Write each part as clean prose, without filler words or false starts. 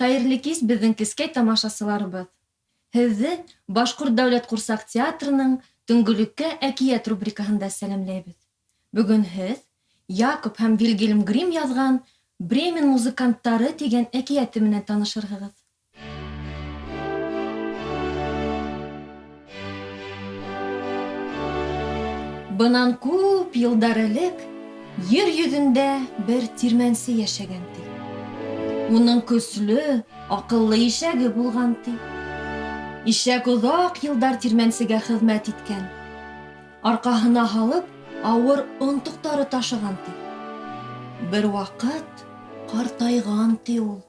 Хәйерле кис, беҙҙең кескәй тамашасыларыбыҙ. Һеҙҙе Башҡорт дәүләт ҡурсаҡ театрының «Төнгөлөккә әкиәт» рубрикаһында сәләмләйбеҙ. Бөгөн һеҙ Якоб һәм Вильгельм Грим яҙған «Бремен музыканттары» тигән әкиәте менән танышырһығыҙ. Бынан күп йылдар элек ер йөҙөндә бер тирмәнсе йәшәгән ти. Уның көслө, аҡыллы ишәге булған ти. Ишәк оҙаҡ йылдар тирмәнсегә хеҙмәт иткән. Арҡаһына һалып, ауыр онтоҡтары ташыған ти. Бер ваҡыт ҡартайған ти ул.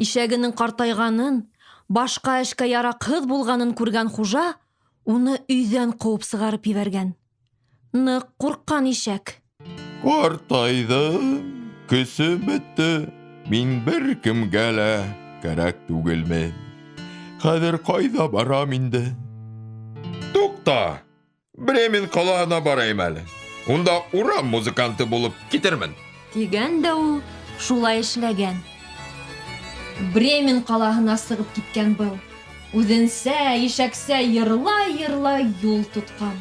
Ишәгенең ҡартайғанын, башҡа эшкә яраҡһыҙ булғанын күргән хужа уны өйҙән ҡыуып сығарып ебәргән. Ныҡ ҡурҡҡан ишәк. Ҡартайҙым, көсөм бөттө, мин бер кемгә лә кәрәк түгелмен. Хәҙер ҡайҙа барам инде? Туҡта, Бремен ҡалаһына барайым әле. Унда урам музыканты булып китермен. Тигән дә ул шулай эшләгән. Бремен ҡалаһына сығып киткән был. Үҙенсә, ишәксә йырлай-йырлай юл тотҡан.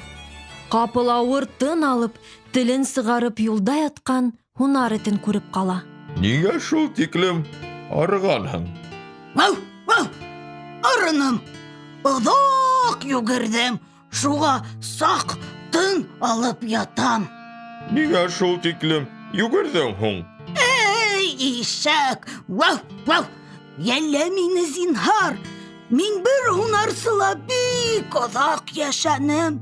Ҡапыл ауыр тын алып, телен сығарып юлда ятҡан һунар этен күреп ҡала. Ниңә шул тиклем арығанһың? Вау! Арыным! Оҙаҡ йүгерҙем, шуға саҡ тын алып ятам. Ниңә шул тиклем йүгерҙең һуң? Эй, ишәк! Вау! Йәллә мине зинһар! Мин бер һунарсыла бик оҙаҡ йәшәнем.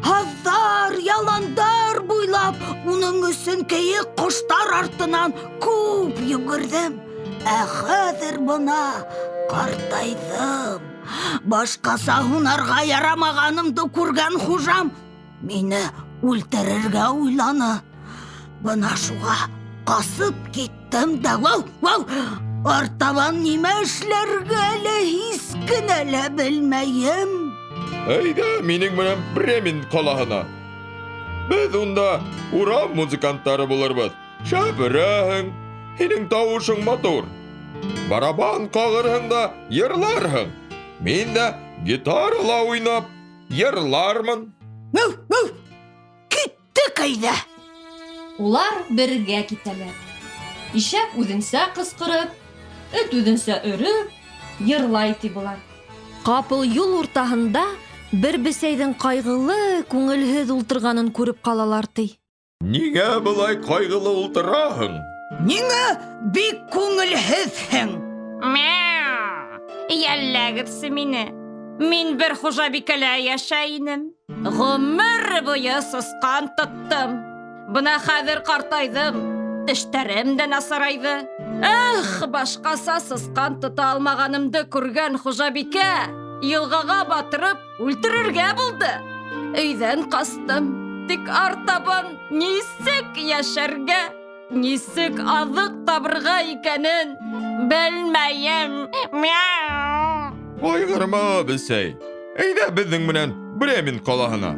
Һаҙҙар, яландар буйлап, уның өсөн кейек ҡоштар артынан күп йүгерҙем. Ә хәҙер бына ҡартайҙым. Башҡаса һунарға ярамағанымды күргән хужам мине үлтерергә уйланы. Бына шуға ҡасып киттем дә, вау! Артабан нимә эшләргә лә һис кенә лә белмәйем. Әйҙә минең менән Бремен ҡалаһына. Беҙ унда урам музыканттары булырбыҙ. Шәберәһең, һинең тауышың матур. Барабан ҡағырһың да йырларһың. Мин дә гитарала уйнап йырлармын. Киттек әйҙә. Улар бергә китәләр. Ишәк үҙенсә ҡысҡырып, эт үҙенсә өрөп, йырлай ти былар. Ҡапыл юл уртаһында бер бесәйҙең ҡайғылы, күңелһеҙ ултырғанын күреп ҡалалар ти. Ниңә былай ҡайғылы ултыраһың? Ниңә бик күңелһеҙһең? Мяу! Йәлләгеҙсе мине. Мин бер хужабикәлә йәшәй инем. Ғүмер буйы сысҡан тоттом. Бына хәҙер ҡартайҙым. Тештәрем дә насарайҙы. Башҡаса сысҡан тота алмағанымды күргән хужабикә йылғаға батырып үлтерергә булды. Өйҙән ҡастым. Тик артабан нисек йәшәргә, нисек аҙыҡ табырға икәнен белмәйем. Мяу! Ҡайғырма, бесәй. Әйҙә беҙҙең менән Бремен ҡалаһына.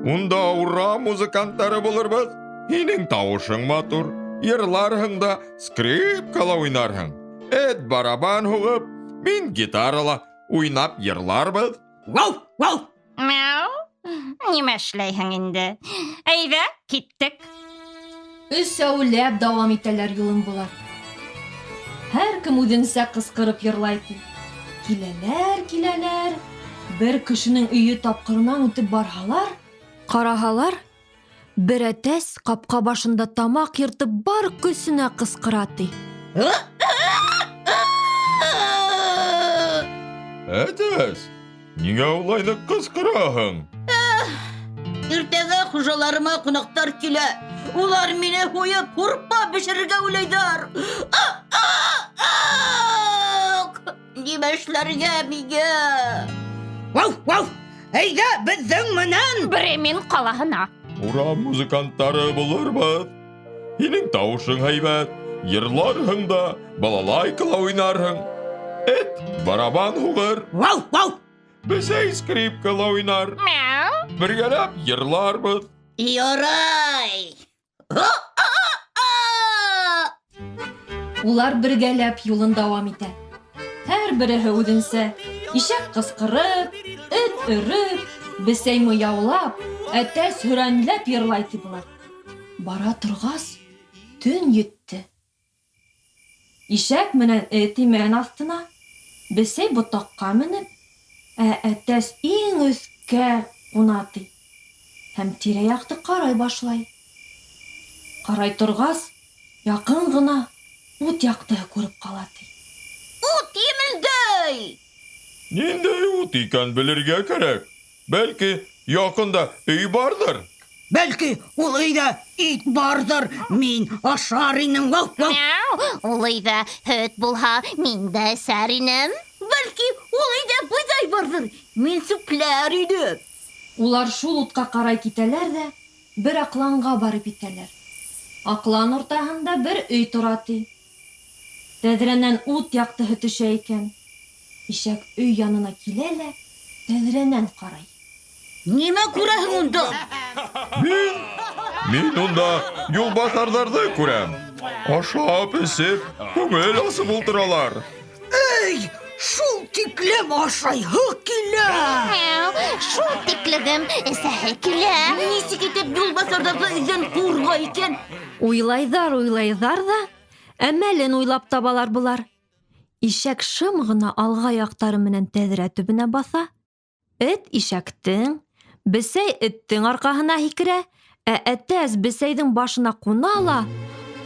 Унда урам музыканттары булырбыҙ. Һинең тауышың матур. Йырларһың да скрипкала уйнарһың. Эт барабан һуғып, мин гитарала уйнап йырларбыҙ. Вау! Мяу! Нимә эшләйһең инде? Әйҙә, киттек. Өсәүләп дауам итәләр юлын булар. Һәр кем үҙенсә ҡысҡырып йырлай ти. Киләләр. Бер кешенең өйө тапҡырынан үтеп барһалар, ҡараһалар, бер әтәс ҡапҡа башында тамаҡ йыртып бар көсөнә ҡысҡыра ти. Әтәс, ниңә улай ныҡ ҡысҡыраһың? Иртәгә хужаларыма ҡунаҡтар килә. Улар мине һуйып, һурпа бешерергә уйлайҙар. Нимә эшләргә миңә? Вау! Әйҙә беҙҙең менән Бремен ҡалаһына. Урам музыканттары булырбыҙ. Һинең тауышың һәйбәт. Йырларһың да, балалайкала уйнарһың. Эт барабан һуғыр. Вау! Бесәй скрипкала уйнар. Мяу! Бергәләп йырларбыҙ. Ярай! Улар бергәләп юлын дауам итә. Һәр береһе үҙенсә. Ишәк ҡысҡырып, эт өрөп, бесәй мыяулап, әтәс һөрәнләп йырлай ти булар. Бара торғас, төн етте. Ишәк менән эт имән аҫтына, бесәй ботаҡҡа менеп, ә әтәс иң өҫкә ҡуна ти. Һәм тирә-яҡты ҡарай башлай. Ҡарай торғас, яҡын ғына ут яҡтыһы күреп ҡала ти. Ут емелдәй! Ниндәй ут икән белергә кәрәк. Бәлки, яҡында өй бардыр. Бәлки, ул өйҙә ит барҙыр. Мин ашар инем. Мяу! Ул өйҙә һөт булһа, мин дә эсәр инем. Бәлки, ул өйҙә бойҙай барҙыр. Мин сүпләр идем. Улар шул утҡа ҡарай китәләр ҙә бер аҡланға барып етәләр. Аҡлан уртаһында бер өй тора ти. Тәҙрәнән ут яҡтыһы төшә икән. Ишәк өй янына килә лә тәҙрәнән ҡарай. Нимә күрәһең унда? Мин унда юлбаҫарҙарҙы күрәм. Ашап, эсеп, күңел асып ултыралар. Эй, шул тиклем ашайһы килә. Мяу! Шул тиклегем эсәһе килә. Нисек итеп юлбаҫарҙарҙы өйҙән ҡыуырға икән? Уйлайҙар ҙа, әмәлен уйлап табалар былар. Ишәк шым ғына алға яҡтары менән тәҙрә төбөнә баҫа. Эт ишәктең, бесәй эттең арҡаһына һикерә, ә әтәс бесәйҙең башына ҡуна ла,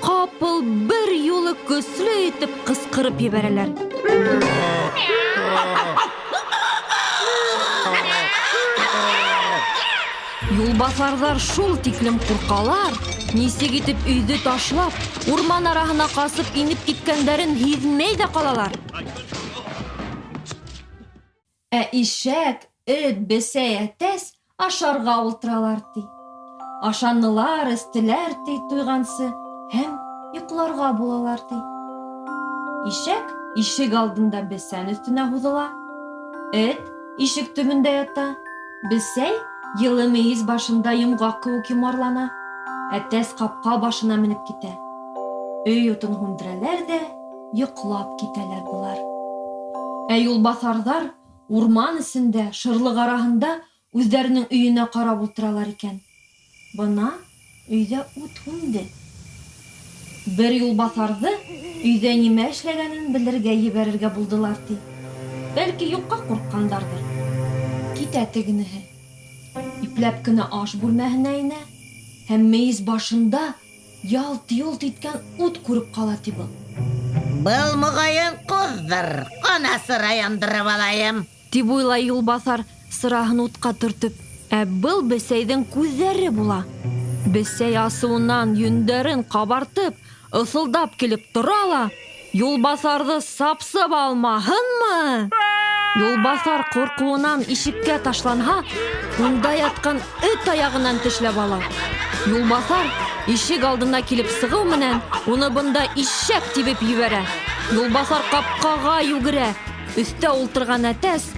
ҡапыл бер юлы көслө итеп ҡысҡырып ебәрәләр. Юлбаҫарҙар шул тиклем ҡурҡалар, нисек итеп өйҙө ташлап, урман араһына ҡасып инеп киткәндәрен һиҙмәй ҙә ҡалалар. Ә ишәк, эт, бесәй, әтәс ашарға ултыралар ти. Ашанылар, эстеләр ти туйғансы һәм йоҡларға булалар ти. Ишәк ишек алдында бесән өҫтөнә һуҙыла. Эт ишек төбөндә ята. Бесәй йылы мейес башында йомғаҡ кеүек йомарлана. Әтәс ҡапҡа башына менеп китә. Өй утын һүндерәләр ҙә йоҡлап китәләр булар. Ә юлбаҫарҙар урман эсендә, шырлыҡ араһында үҙҙәренең өйөнә ҡарап ултыралар икән. Бына өйҙә ут һүнде. Бер юлбаҫарҙы өйҙә нимә эшләгәнен белергә ебәрергә булдылар ти. Бәлки юҡҡа ҡурҡҡандарҙыр. Китә тегенеһе. Ипләп кенә аш бүлмәһенә инә һәм мейес башында ялт-йолт иткән ут күреп ҡала ти был. Был моғайын ҡуҙҙыр. Ҡана сыра яндырып алайым. Тип уйлай юлбаҫар сыраһын утҡа төртөп. Ә был бесәйҙең күҙҙәре була. Бесәй асыуынан йөндәрен ҡабартып, ыҫылдап килеп тора ла, юлбаҫарҙы сапсып алмаһынмы? Юлбаҫар ҡурҡыуынан ишеккә ташланһа, унда ятҡан эт аяғынан тешләп ала. Юлбаҫар ишек алдына килеп сығыу менән, уны бында ишәк тибеп ебәрә. Юлбаҫар ҡапҡаға йүгерә. Өҫтә ултырған әтәс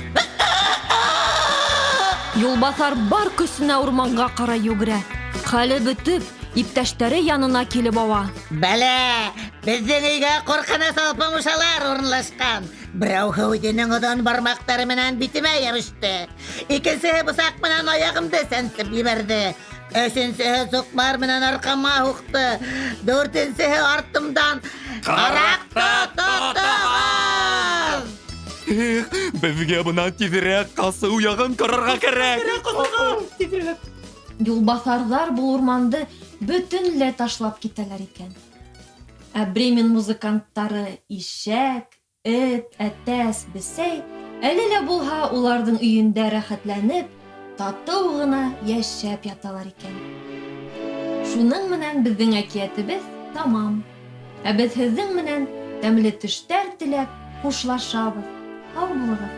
Юлбаҫар бар көсөнә урманға ҡарай йүгерә. Хәле бөтөп, иптәштәре янына килеп ауа. Бәлә, беҙҙең өйгә ҡурҡыныс алпамышалар урынлашҡан. Берәүһе үҙенең оҙон бармаҡтары менән битемә йәбеште. Икенсеһе бысаҡ менән аяғымды сәнсеп ебәрҙе. Өсөнсөһө суҡмар менән арҡама һуҡты. Дүртенсеһе артымдан ҡараҡты тотоғоҙ! Беҙгә бынан тиҙерәк ҡасыу яғын ҡарарға кәрәк. Юлбаҫарҙар был урманды бөтөнләй ташлап китәләр икән. Ә Бремен музыканттары ишәк, эт, әтәс, бесәй әле лә булһа уларҙың өйөндә рәхәтләнеп, татыу ғына йәшәп яталар икән. Шуның менән беҙҙең әкиәтебеҙ тамам. Ә беҙ һеҙҙең менән тәмле төштәр теләп хушлашабыҙ. Һау булығыҙ.